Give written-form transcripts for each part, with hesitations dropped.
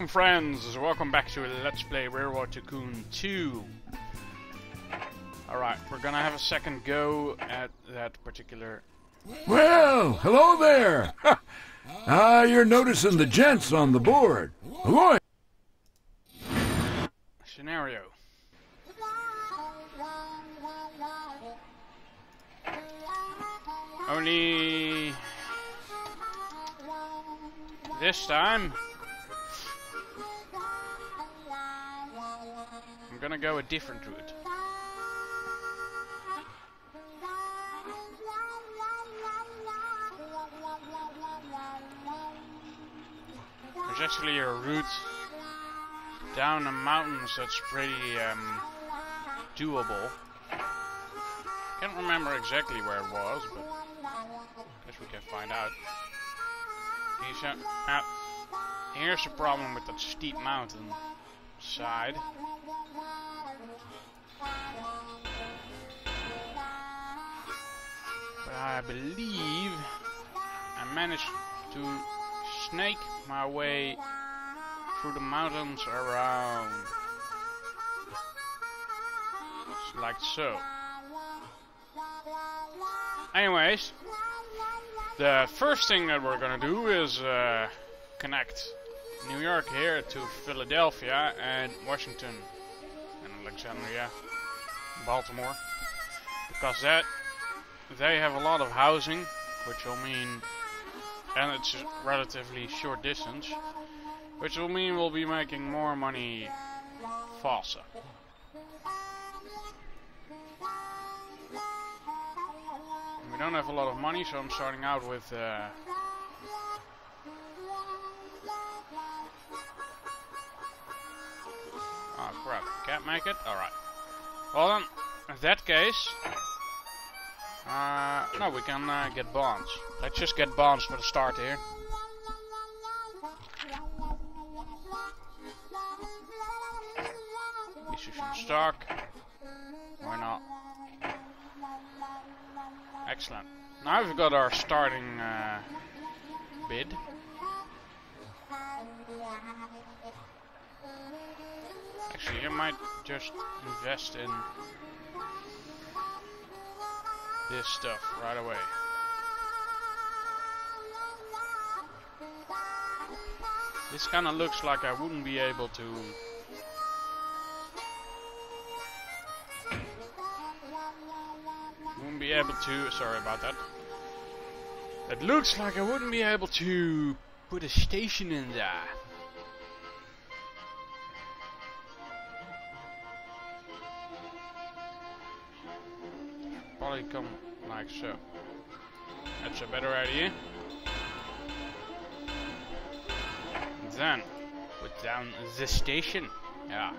Friends, welcome back to Let's Play Railroad Tycoon 2. Alright, we're gonna have a second go at that particular... Well, hello there! You're noticing the gents on the board. Ahoy! Scenario. Only... this time... I'm gonna go a different route. There's actually a route down the mountains that's pretty doable. Can't remember exactly where it was, but I guess we can find out. Here's the problem with that steep mountain side. But I believe I managed to snake my way through the mountains around. Just like so. Anyways, the first thing that we're gonna do is connect New York here to Philadelphia and Washington and Alexandria, Baltimore, because they have a lot of housing, which will mean, and it's a relatively short distance, which will mean we'll be making more money faster. We don't have a lot of money, so I'm starting out with oh crap, can't make it? Alright. Well then, in that case, no, we can get bonds. Let's just get bonds for the start here. Issue some stock. Why not? Excellent. Now we've got our starting bid. Actually, I might just invest in this stuff right away. This kind of looks like I wouldn't be able to... sorry about that. It looks like I wouldn't be able to put a station in there. Probably come like so. That's a better idea. Then put down the station. Yeah.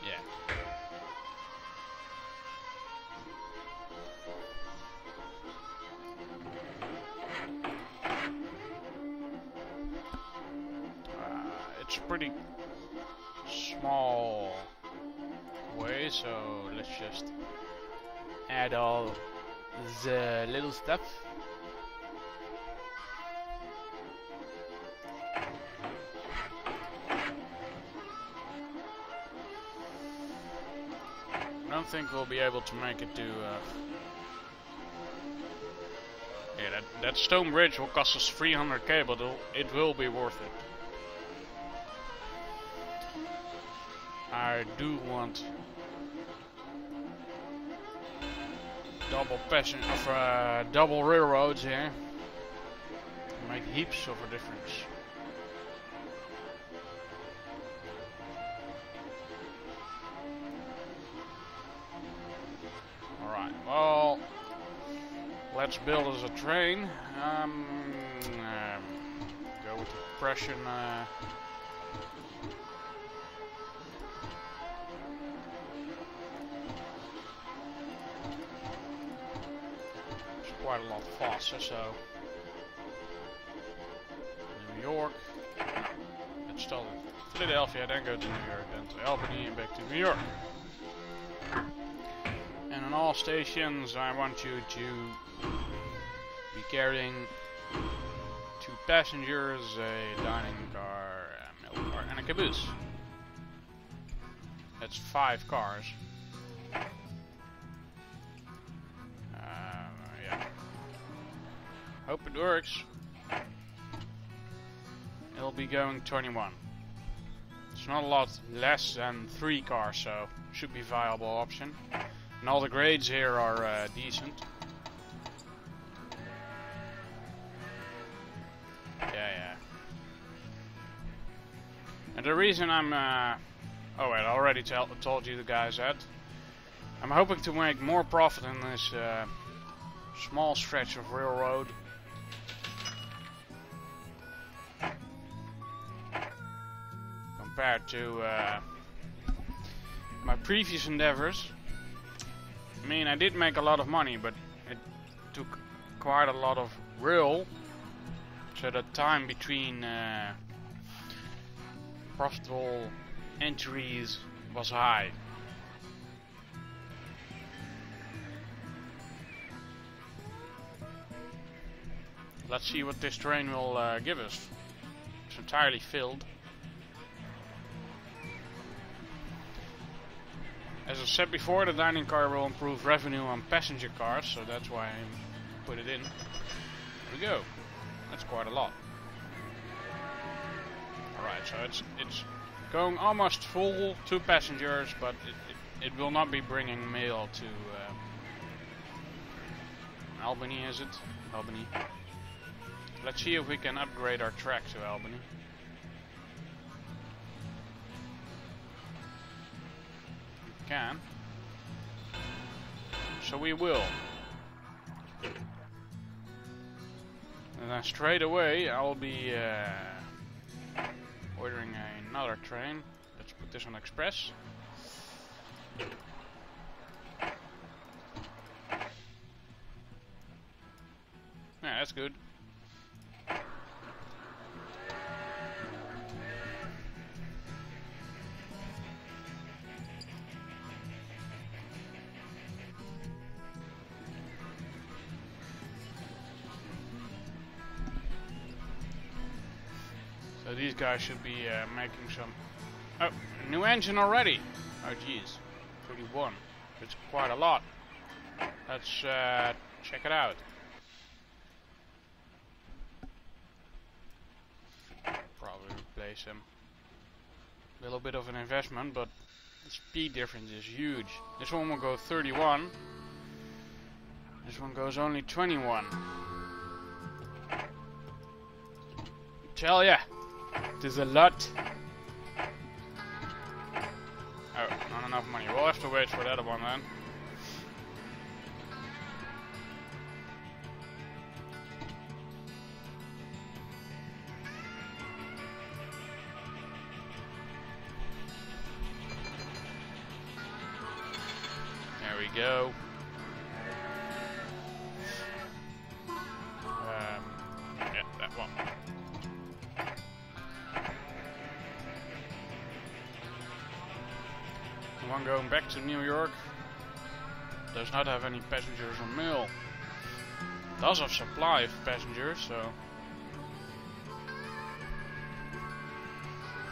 Yeah. It's a pretty small way, so let's just add all the little stuff. I don't think we'll be able to make it to yeah, that stone bridge will cost us 300k, but it will be worth it. I do want double railroads here. Make heaps of a difference. Alright, well, let's build us a train. Go with the Prussian. It's quite a lot faster, so. New York. Let's start in Philadelphia, then go to New York, then to Albany, and back to New York. And then all stations I want you to be carrying 2 passengers, a dining car, a milk car, and a caboose. That's 5 cars. Yeah. Hope it works. It'll be going 21. It's not a lot less than 3 cars, so should be a viable option. And all the grades here are decent. Yeah. And the reason I'm oh wait, I already told you the guys that. I'm hoping to make more profit in this small stretch of railroad. Compared to my previous endeavors. I mean, I did make a lot of money, but it took quite a lot of rail, so the time between profitable entries was high. Let's see what this train will give us. It's entirely filled. As I said before, the dining car will improve revenue on passenger cars, so that's why I put it in. There we go. That's quite a lot. Alright, so it's going almost full, 2 passengers, but it will not be bringing mail to Albany, is it? Albany. Let's see if we can upgrade our track to Albany. Can. So we will. And then straight away I'll be ordering another train. Let's put this on express. Yeah, that's good. So these guys should be making some... Oh, new engine already! Oh jeez, 31. It's quite a lot. Let's check it out. Probably replace him. A little bit of an investment, but the speed difference is huge. This one will go 31. This one goes only 21. Tell ya! It is a lot. Oh, not enough money. We'll have to wait for that one then. There we go. Yeah, that one. The one going back to New York does not have any passengers or mail. Does have supply of passengers, so.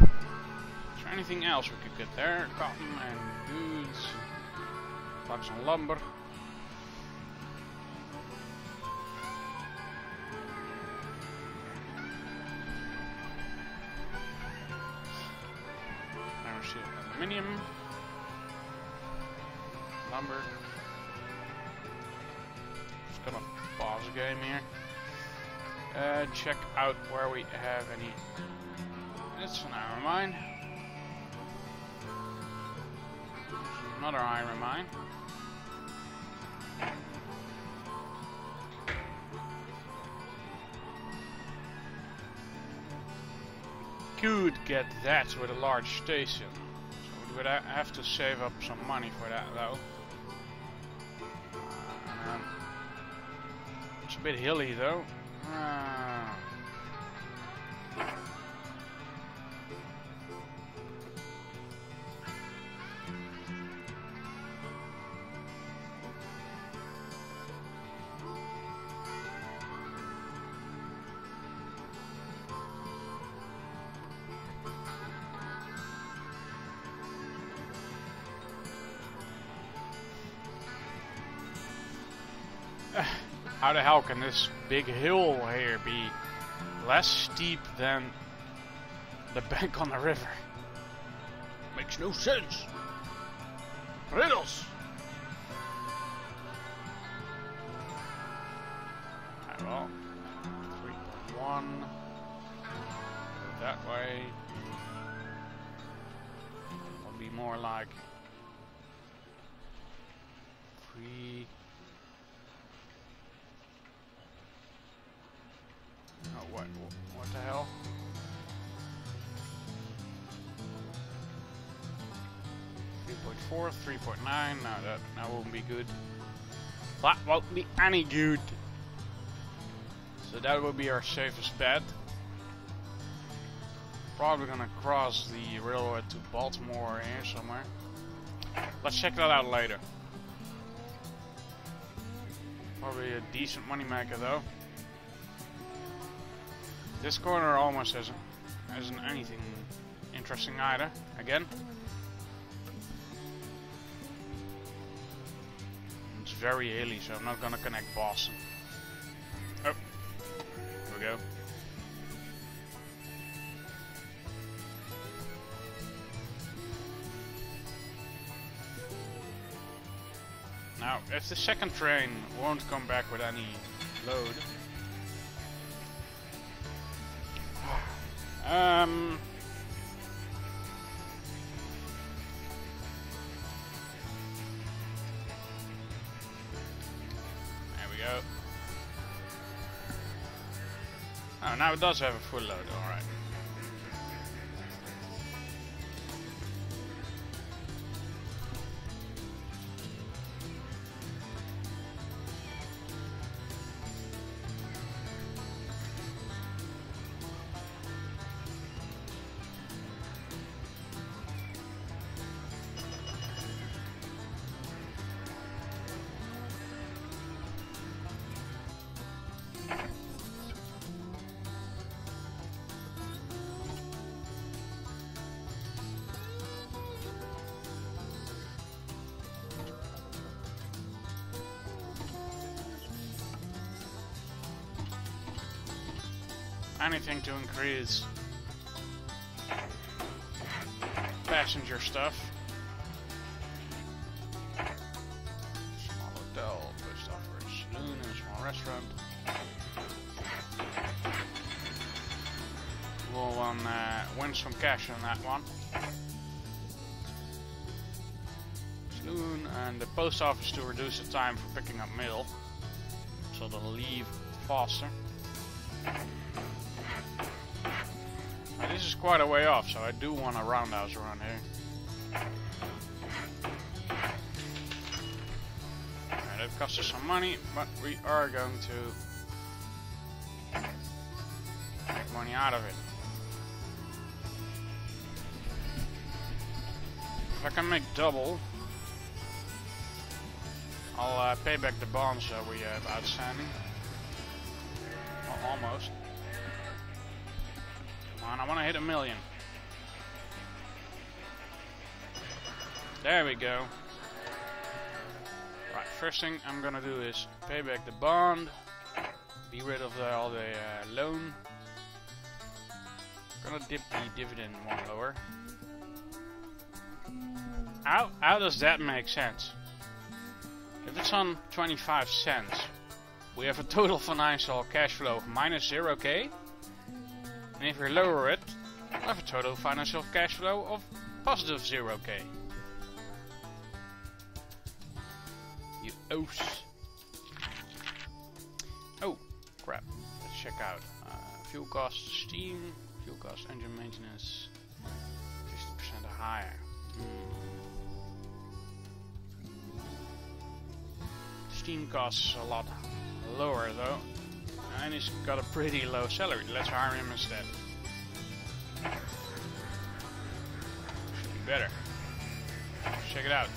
Is there anything else we could get there? Cotton and goods, logs and lumber. Aluminium, lumber. Just gonna pause the game here. Check out where we have any. It's an iron mine. Another iron mine. Could get that with a large station. But I have to save up some money for that though. It's a bit hilly though. How the hell can this big hill here be less steep than the bank on the river? Makes no sense. Riddles. Alright, well, 3.1. That way. Will be more like 3. Oh, what the hell? 3.4, 3.9. No, that won't be good. That won't be any good. So that will be our safest bet. Probably gonna cross the railroad to Baltimore here somewhere. Let's check that out later. Probably a decent money maker though. This corner almost isn't anything interesting either. Again. It's very hilly, so I'm not gonna connect Boston. Oh, here we go. Now, if the second train won't come back with any load, there we go. Oh, now it does have a full load, alright. Anything to increase passenger stuff. Small hotel, good stuff for a saloon and a small restaurant. We'll win some cash on that one. Saloon and the post office to reduce the time for picking up mail, so they'll leave faster. This is quite a way off, so I do want a roundhouse around here. Alright, that costs us some money, but we are going to make money out of it. If I can make double, I'll pay back the bonds that we have outstanding. Well, almost. I want to hit 1 million. There we go. Right, first thing I'm gonna do is pay back the bond, be rid of all the loan. Gonna dip the dividend one lower. How does that make sense? If it's on 25 cents, we have a total financial cash flow of minus 0k. And if we lower it, we'll have a total financial cash flow of positive 0k. You ose. Oh, crap. Let's check out. Fuel cost, steam, fuel cost, engine maintenance, 50% or higher. Steam costs a lot lower though. And he's got a pretty low salary. Let's hire him instead. Should be better. Check it out.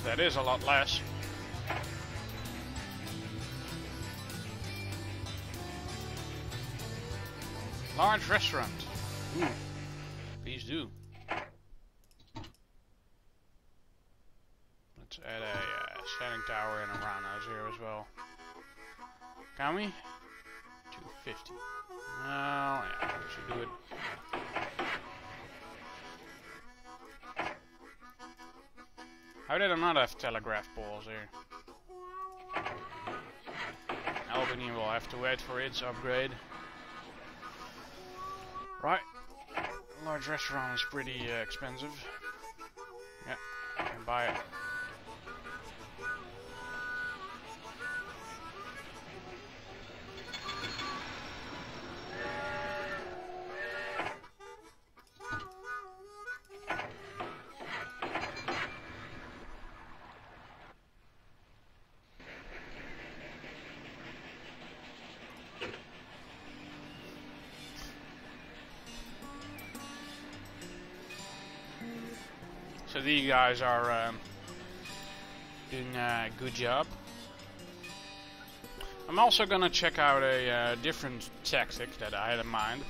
That is a lot less. Large restaurant. Ooh. Please do. Let's add a standing tower. power in around us here as well. Can we? 250. Oh, yeah, we should do it. How did I not have telegraph poles here? Albany will have to wait for its upgrade. Right. Large restaurant is pretty expensive. Yeah, I can buy it. So these guys are doing a good job. I'm also gonna check out a different tactic that I had in mind,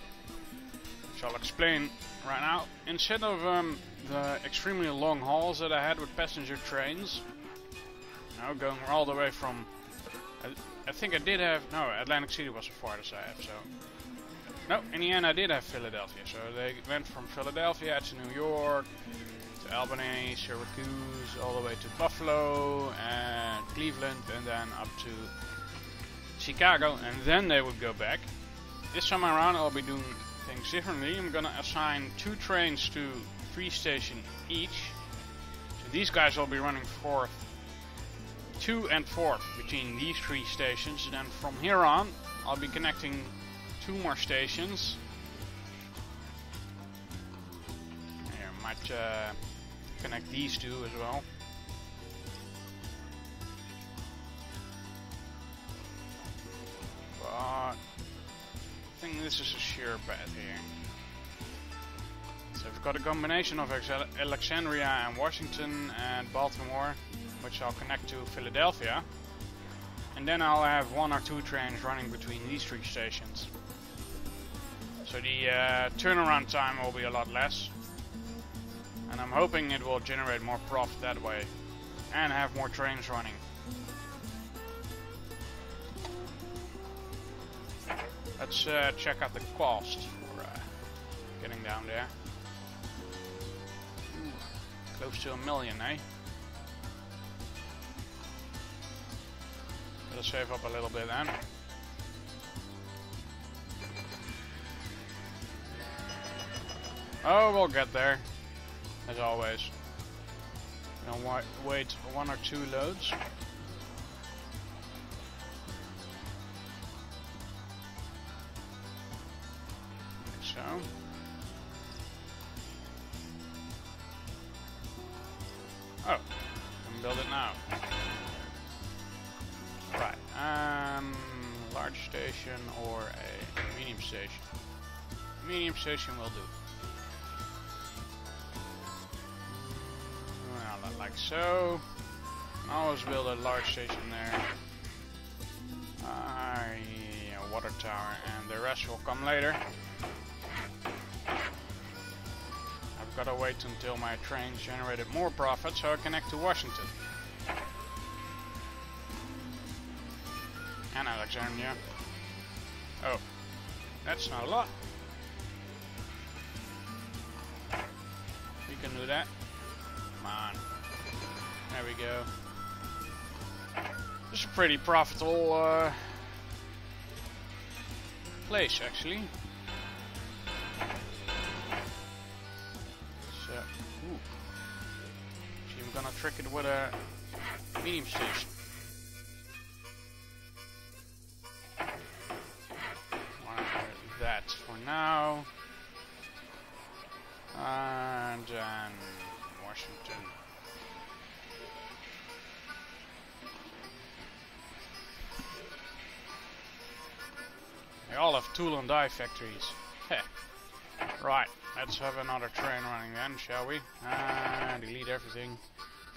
which I'll explain right now. Instead of the extremely long hauls that I had with passenger trains, you know, going all the way from, I think I did have, no, Atlantic City was the farthest I have, so. No, in the end I did have Philadelphia, so they went from Philadelphia to New York, to Albany, Syracuse, all the way to Buffalo and Cleveland, and then up to Chicago, and then they would go back. This time around I'll be doing things differently. I'm gonna assign 2 trains to 3 stations each. So these guys will be running forth, 2 and 4th between these 3 stations. Then from here on I'll be connecting 2 more stations. Here, I might connect these 2 as well. But I think this is a sure bet here. So we've got a combination of Alexandria and Washington and Baltimore, which I'll connect to Philadelphia. And then I'll have 1 or 2 trains running between these 3 stations. So the turnaround time will be a lot less. And I'm hoping it will generate more profit that way. And have more trains running. Let's check out the cost for getting down there. Ooh, close to $1 million, eh? Let's save up a little bit then. Oh, we'll get there, as always. Don't wait 1 or 2 loads. So. Oh, can build it now. Right. Large station or a medium station. Medium station will do. Well, like so. I'll always build a large station there. Yeah, water tower, and the rest will come later. I've got to wait until my trains generated more profit so I connect to Washington. And Alexandria. Oh, that's not a lot. We can do that. Come on. There we go. This is a pretty profitable place, actually. So, ooh. See, I'm gonna trick it with a medium station. That for now. And then Washington. They all have tool and die factories. Heh. Right, let's have another train running then, shall we? Delete everything.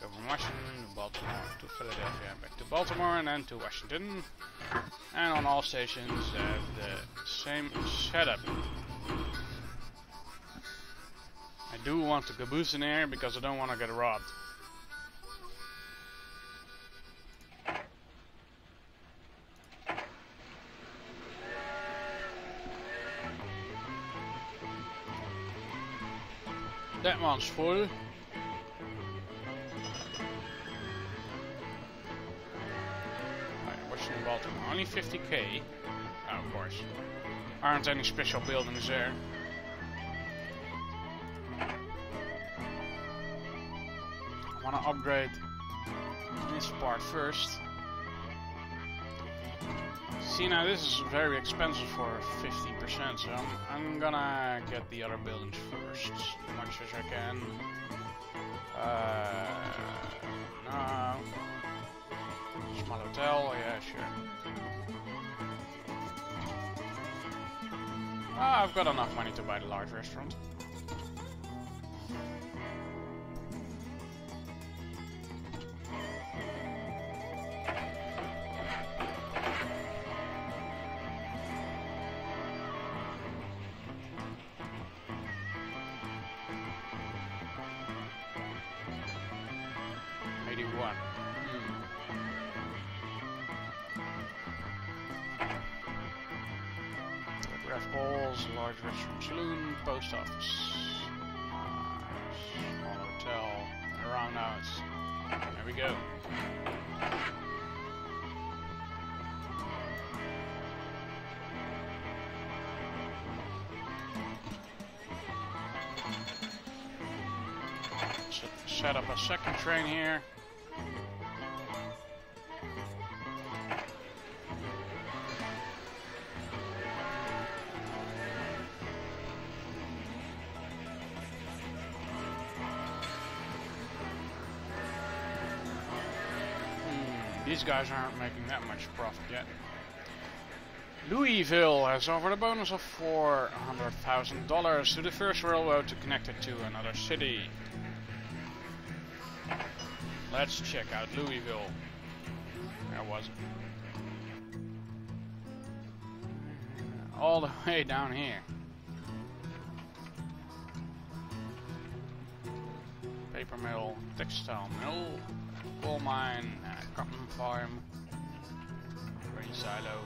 Go from Washington to Baltimore to Philadelphia, back to Baltimore and then to Washington. And on all stations have the same setup. I do want to caboose in here because I don't want to get robbed. That one's full. Alright, what's in Baltimore? Only 50k. Oh, of course. Aren't any special buildings there. I want to upgrade this part first. See, now this is very expensive for 50%, so I'm gonna get the other buildings first, as much as I can. No. Small hotel, yeah, sure. I've got enough money to buy the large restaurant. Balls, large restaurant, saloon, post office, small hotel, a roundhouse. There we go. Set up a second train here. These guys aren't making that much profit yet. Louisville has offered a bonus of $400,000 to the first railroad to connect it to another city. Let's check out Louisville. Where was it? All the way down here. Paper mill, textile mill, coal mine, cotton farm, grain silo.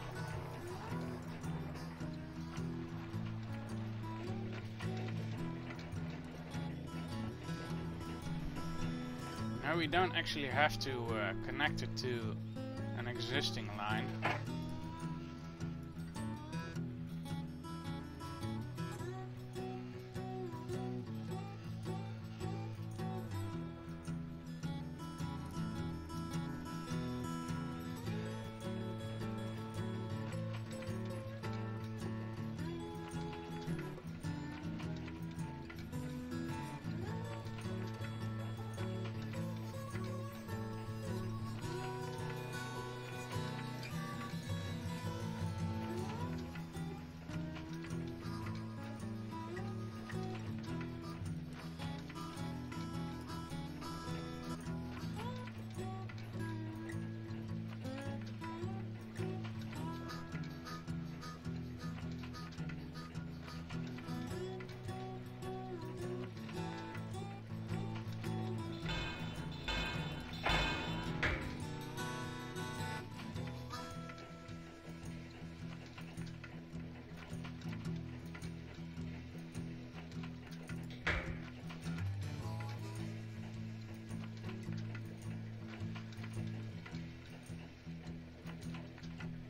Now we don't actually have to connect it to an existing line.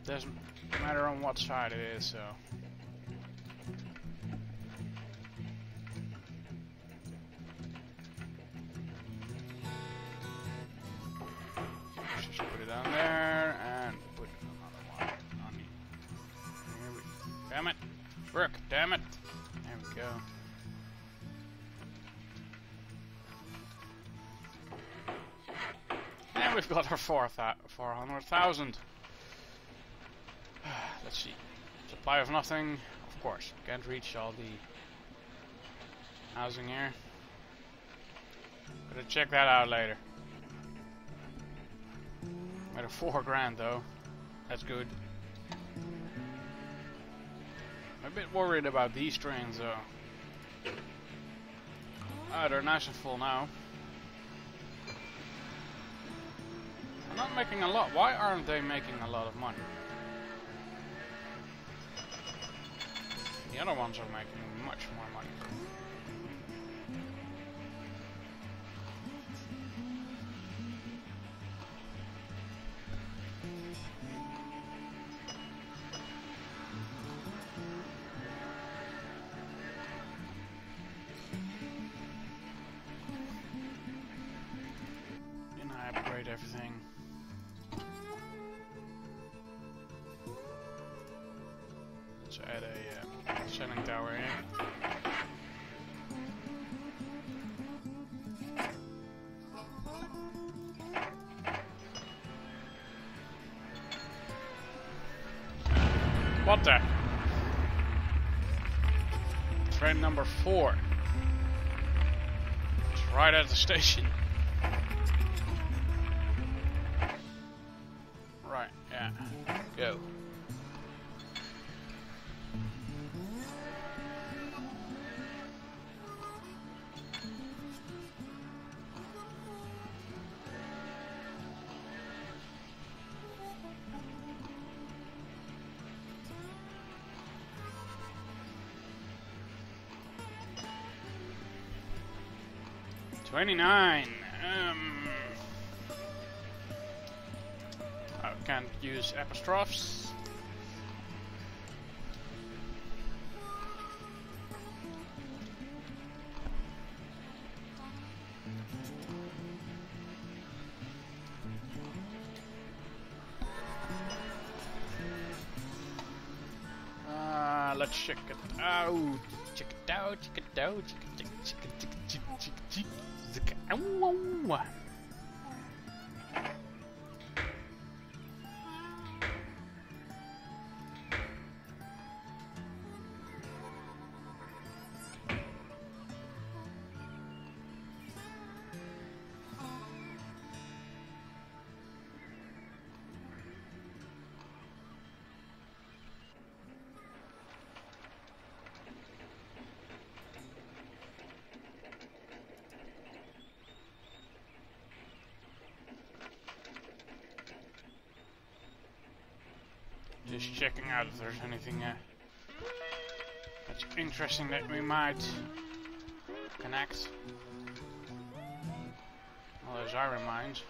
Doesn't matter on what side it is, so. Just put it on there and put another one on here. Damn it! Work! Damn it! There we go. And we've got our 400,000. Let's see. Supply of nothing. Of course, can't reach all the housing here. Gotta check that out later. Made a 4 grand though. That's good. I'm a bit worried about these trains though. Ah, they're nice and full now. They're not making a lot. Why aren't they making a lot of money? The other ones are making much more money. everything. Let's add a selling tower in. What the? Train number 4. It's right at the station. Right, yeah. Go. $29. I can't use apostrophes. Let's check it out. Check it out. Check it out. Check it out. Check it out. Check it out. Just checking out if there's anything that's interesting that we might connect. Well, there's iron mines.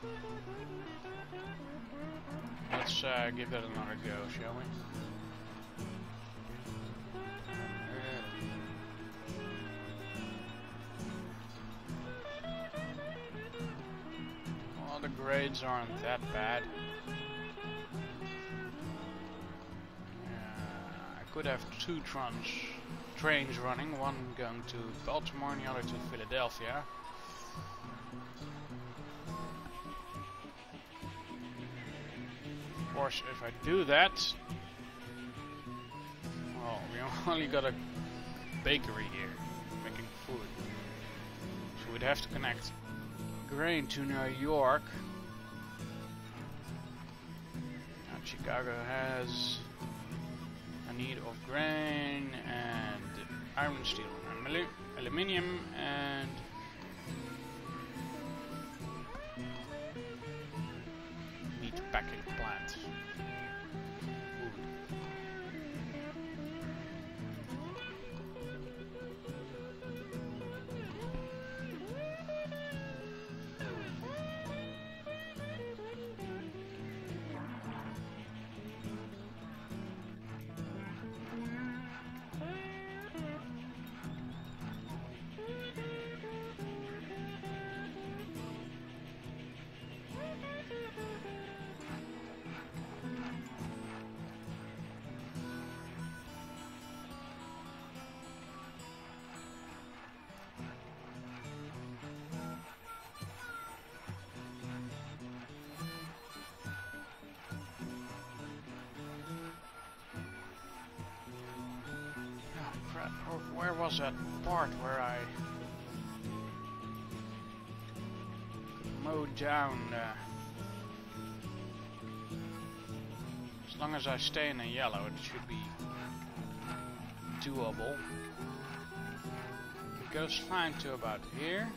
Let's give that another go, shall we? Well, the grades aren't that bad. Could have 2 trains running, one going to Baltimore and the other to Philadelphia. Of course, if I do that, well, we only got a bakery here making food, so we'd have to connect grain to New York. Now Chicago has need of grain and iron, steel, and aluminium, and meat packing plant. Where was that part where I mowed down? As long as I stay in the yellow, it should be doable. It goes fine to about here.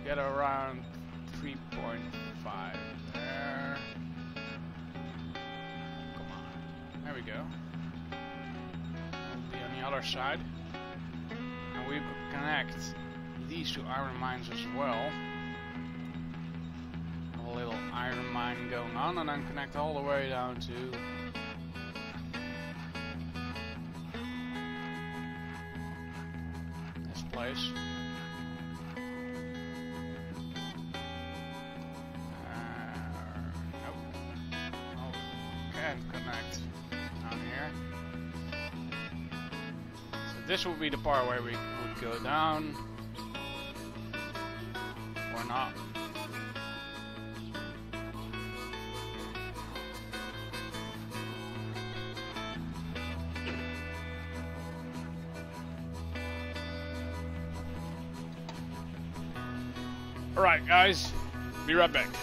get around 3.5 there. Come on. There we go. We'll be on the other side. And we could connect these two iron mines as well. A little iron mine going on, and then connect all the way down to this place. Can't connect down here. So this would be the part where we would go down or not. Alright guys, be right back.